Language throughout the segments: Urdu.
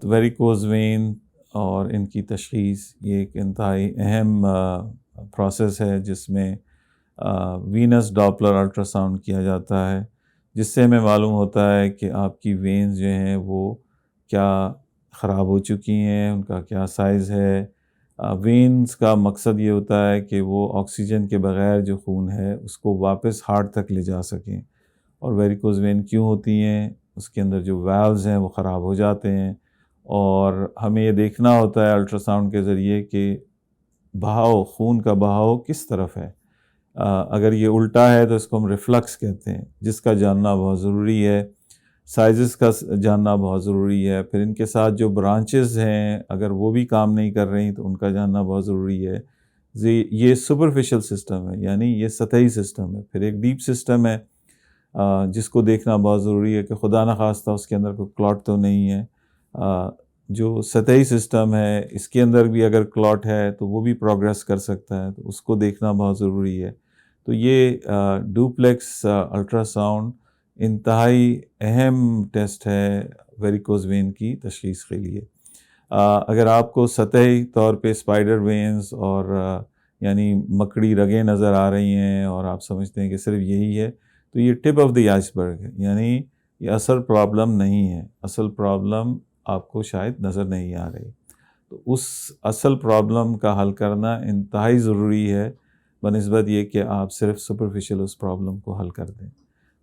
ویریکوز وین اور ان کی تشخیص یہ ایک انتہائی اہم پروسیس ہے جس میں وینس ڈاپلر الٹرا ساؤنڈ کیا جاتا ہے، جس سے ہمیں معلوم ہوتا ہے کہ آپ کی وینز جو ہیں وہ کیا خراب ہو چکی ہیں، ان کا کیا سائز ہے۔ وینز کا مقصد یہ ہوتا ہے کہ وہ آکسیجن کے بغیر جو خون ہے اس کو واپس ہارٹ تک لے جا سکیں۔ اور ویریکوز وین کیوں ہوتی ہیں؟ اس کے اندر جو ویلوز ہیں وہ خراب ہو جاتے ہیں، اور ہمیں یہ دیکھنا ہوتا ہے الٹرا ساؤنڈ کے ذریعے کہ بہاؤ، خون کا بہاؤ کس طرف ہے۔ اگر یہ الٹا ہے تو اس کو ہم ریفلکس کہتے ہیں، جس کا جاننا بہت ضروری ہے۔ سائزز کا جاننا بہت ضروری ہے۔ پھر ان کے ساتھ جو برانچز ہیں اگر وہ بھی کام نہیں کر رہی تو ان کا جاننا بہت ضروری ہے۔ یہ سپرفیشل سسٹم ہے، یعنی یہ سطحی سسٹم ہے۔ پھر ایک ڈیپ سسٹم ہے جس کو دیکھنا بہت ضروری ہے کہ خدا نخواستہ اس کے اندر کوئی کلاٹ تو نہیں ہے۔ جو سطحی سسٹم ہے اس کے اندر بھی اگر کلاٹ ہے تو وہ بھی پروگریس کر سکتا ہے، تو اس کو دیکھنا بہت ضروری ہے۔ تو یہ ڈوپلیکس الٹرا ساؤنڈ انتہائی اہم ٹیسٹ ہے ویریکوز وین کی تشخیص کے لیے۔ اگر آپ کو سطحی طور پہ اسپائڈر وینز اور یعنی مکڑی رگیں نظر آ رہی ہیں اور آپ سمجھتے ہیں کہ صرف یہی ہے، تو یہ ٹپ آف دی آئس برگ ہے، یعنی یہ اصل پرابلم نہیں ہے۔ اصل پرابلم آپ کو شاید نظر نہیں آ رہی، تو اس اصل پرابلم کا حل کرنا انتہائی ضروری ہے بنسبت یہ کہ آپ صرف سپرفیشل اس پرابلم کو حل کر دیں۔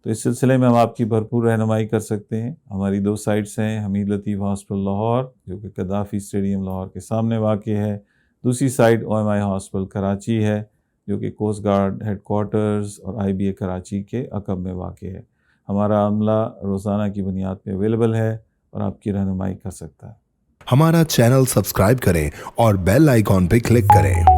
تو اس سلسلے میں ہم آپ کی بھرپور رہنمائی کر سکتے ہیں۔ ہماری 2 سائٹس ہیں، حمید لطیف ہاسپٹل لاہور جو کہ قذافی اسٹیڈیم لاہور کے سامنے واقع ہے، دوسری سائٹ OMI ہاسپٹل کراچی ہے جو کہ کوسٹ گارڈ ہیڈ کوارٹرز اور IBA کراچی کے عقب میں واقع ہے۔ ہمارا عملہ روزانہ کی بنیاد پہ اویلیبل ہے اور آپ کی رہنمائی کر سکتا ہے۔ ہمارا چینل سبسکرائب کریں اور بیل آئیکن پہ کلک کریں۔